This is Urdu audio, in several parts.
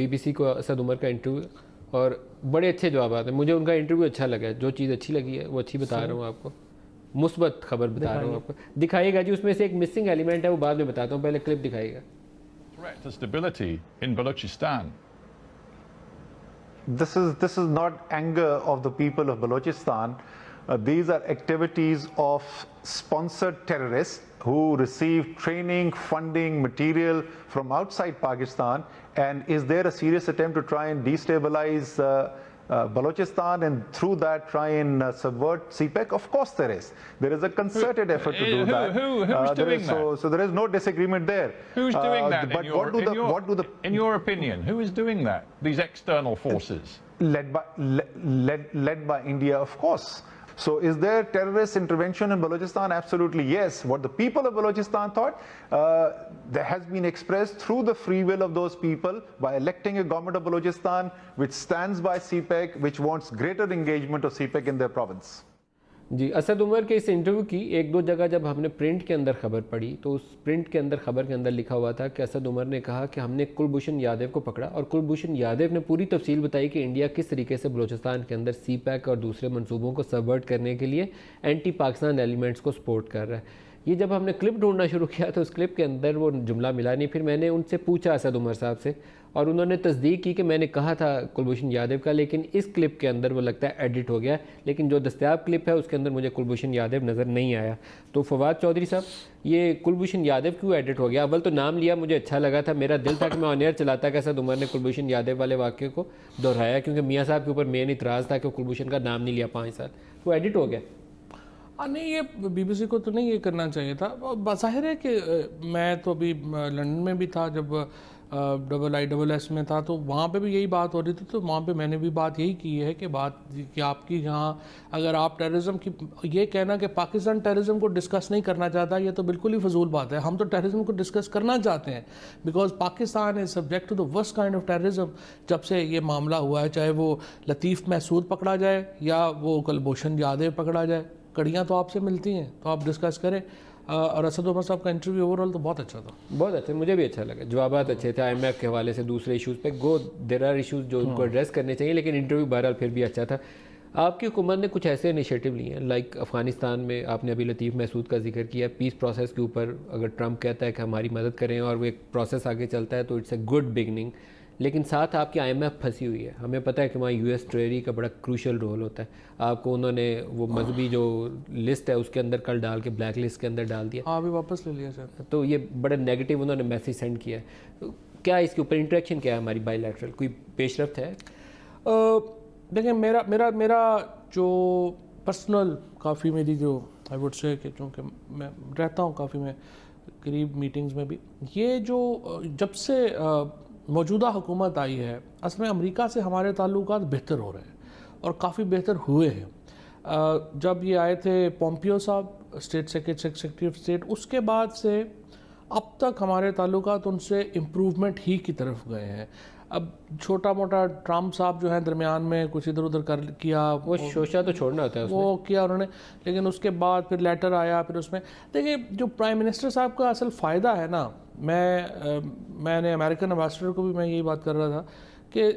BBC کو اسد عمر کا انٹرویو, اور بڑے اچھے جوابات ہیں. مجھے ان کا انٹرویو اچھا لگا, جو چیز اچھی لگی ہے وہ اچھی بتا رہا ہوں آپ کو, مثبت خبر بتا رہا ہوں آپ کو. دکھائیے گا جی, اس میں سے ایک مسنگ ایلیمنٹ ہے, وہ بعد میں بتاتا ہوں, پہلے کلپ دکھائیے گا. Threat to stability in Balochistan. This is not anger of the people of Balochistan. These are activities of sponsored terrorists who receive training, funding, material from outside Pakistan. And is there a serious attempt to try and destabilize Balochistan and through that try and subvert CPEC? Of course there is. There is a concerted effort to do that. Who's doing that? So there is no disagreement there. Who's doing that but in your opinion? Who is doing that? These external forces? Led by India, of course. So is there terrorist intervention in Balochistan? Absolutely yes. What the people of Balochistan thought, there has been expressed through the free will of those people by electing a government of Balochistan which stands by CPEC, which wants greater engagement of CPEC in their province. جی, اسد عمر کے اس انٹرویو کی ایک دو جگہ جب ہم نے پرنٹ کے اندر خبر پڑھی تو اس پرنٹ کے اندر خبر کے اندر لکھا ہوا تھا کہ اسد عمر نے کہا کہ ہم نے کلبھوشن یادیو کو پکڑا, اور کلبھوشن یادیو نے پوری تفصیل بتائی کہ انڈیا کس طریقے سے بلوچستان کے اندر سی پیک اور دوسرے منصوبوں کو سبورٹ کرنے کے لیے اینٹی پاکستان ایلیمنٹس کو سپورٹ کر رہا ہے. یہ جب ہم نے کلپ ڈھونڈنا شروع کیا تو اس کلپ کے اندر وہ جملہ ملا نہیں. پھر میں نے ان سے پوچھا اسد عمر صاحب سے, اور انہوں نے تصدیق کی کہ میں نے کہا تھا کلبھوشن یادیو کا, لیکن اس کلپ کے اندر وہ لگتا ہے ایڈٹ ہو گیا, لیکن جو دستیاب کلپ ہے اس کے اندر مجھے کلبھوشن یادیو نظر نہیں آیا. تو فواد چودھری صاحب, یہ کلبھوشن یادیو کیوں ایڈٹ ہو گیا؟ اول تو نام لیا, مجھے اچھا لگا تھا, میرا دل تھا کہ میں آن ایئر چلاتا کہ اسد عمر نے کلبھوشن یادیو والے واقعے کو دہرایا, کیونکہ میاں صاحب کے اوپر مین اعتراض تھا کہ کلبھوشن کا نام نہیں لیا 5 سال, وہ ایڈٹ ہو گیا. نہیں, یہ BBC کو تو نہیں یہ کرنا چاہیے تھا. بظاہر ہے کہ میں تو ابھی لندن میں بھی تھا جب IISS میں تھا, تو وہاں پہ بھی یہی بات ہو رہی تھی, تو وہاں پہ میں نے بھی بات یہی کی ہے کہ آپ کی یہاں اگر آپ ٹیررزم کی یہ کہنا کہ پاکستان ٹیررزم کو ڈسکس نہیں کرنا چاہتا, یہ تو بالکل ہی فضول بات ہے. ہم تو ٹیررزم کو ڈسکس کرنا چاہتے ہیں, because Pakistan is subject to the worst kind of terrorism. جب سے یہ معاملہ ہوا ہے, چاہے وہ لطیف محسود پکڑا جائے یا وہ کلبھوشن یادیو پکڑا جائے, کڑیاں تو آپ سے ملتی ہیں, تو آپ ڈسکس کریں. اور اسد عمر صاحب کا انٹرویو اوور آل تو بہت اچھا تھا, بہت اچھا, مجھے بھی اچھا لگا, جوابات اچھے تھے IMF کے حوالے سے, دوسرے ایشوز پہ دیر آر ایشوز جو ان کو ایڈریس کرنے چاہیے, لیکن انٹرویو بہرحال پھر بھی اچھا تھا. آپ کی حکومت نے کچھ ایسے انیشیٹو لیے ہیں, لائک افغانستان میں آپ نے ابھی لطیف محسود کا ذکر کیا, پیس پروسیس کے اوپر اگر ٹرمپ کہتا ہے کہ ہماری مدد کریں اور وہ ایک پروسیس آگے چلتا ہے تو اٹس اے گڈ بگننگ. لیکن ساتھ آپ کی IMF پھنسی ہوئی ہے, ہمیں پتہ ہے کہ وہاں US ٹریری کا بڑا کروشل رول ہوتا ہے. آپ کو انہوں نے وہ مذہبی جو لسٹ ہے اس کے اندر کل ڈال کے بلیک لسٹ کے اندر ڈال دیا, ابھی واپس لے لیا سر. تو یہ بڑا نیگیٹو انہوں نے میسیج سینڈ کیا ہے. کیا اس کے اوپر انٹریکشن کیا ہے ہماری بائی لیٹرل, کوئی پیش رفت ہے؟ دیکھیں, میرا جو پرسنل کافی میری جو آئی وڈ سے کہ چونکہ میں رہتا ہوں کافی میں قریب میٹنگز میں بھی, یہ جو جب سے موجودہ حکومت آئی ہے, اصل میں امریکہ سے ہمارے تعلقات بہتر ہو رہے ہیں اور کافی بہتر ہوئے ہیں. جب یہ آئے تھے پومپیو صاحب, اسٹیٹ سیکریٹری آف اسٹیٹ, اس کے بعد سے اب تک ہمارے تعلقات ان سے امپروومنٹ ہی کی طرف گئے ہیں. اب چھوٹا موٹا ٹرمپ صاحب جو ہیں درمیان میں کچھ ادھر ادھر کر کیا, وہ شوشہ تو چھوڑنا ہوتا ہے, وہ کیا انہوں نے, لیکن اس کے بعد پھر لیٹر آیا, پھر اس میں دیکھیں جو پرائم منسٹر صاحب کا اصل فائدہ ہے نا, میں نے امریکن امبیسڈر کو بھی میں یہی بات کر رہا تھا کہ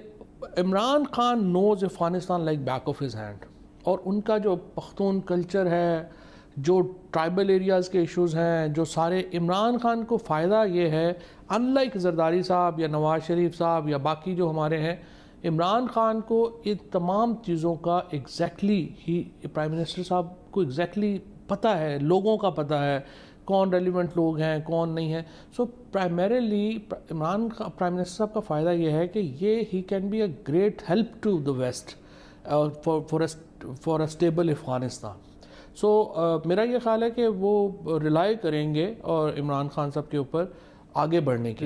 Imran Khan knows Afghanistan like back of his hand, اور ان کا جو پختون کلچر ہے, جو ٹرائبل ایریاز کے ایشوز ہیں, جو سارے عمران خان کو فائدہ یہ ہے, ان لائک زرداری صاحب یا نواز شریف صاحب یا باقی جو ہمارے ہیں, عمران خان کو ان تمام چیزوں کا ایگزیکٹلی ہی پرائم منسٹر صاحب کو ایگزیکٹلی پتہ ہے, لوگوں کا پتہ ہے کون ریلیونٹ لوگ ہیں کون نہیں ہیں. سو پرائمریلی پرائم منسٹر صاحب کا فائدہ یہ ہے کہ یہ ہی can be a great help to the west for a stable Afghanistan. So میرا یہ خیال ہے کہ وہ ریلائی کریں گے اور عمران خان صاحب کے اوپر آگے بڑھنے کے لیے.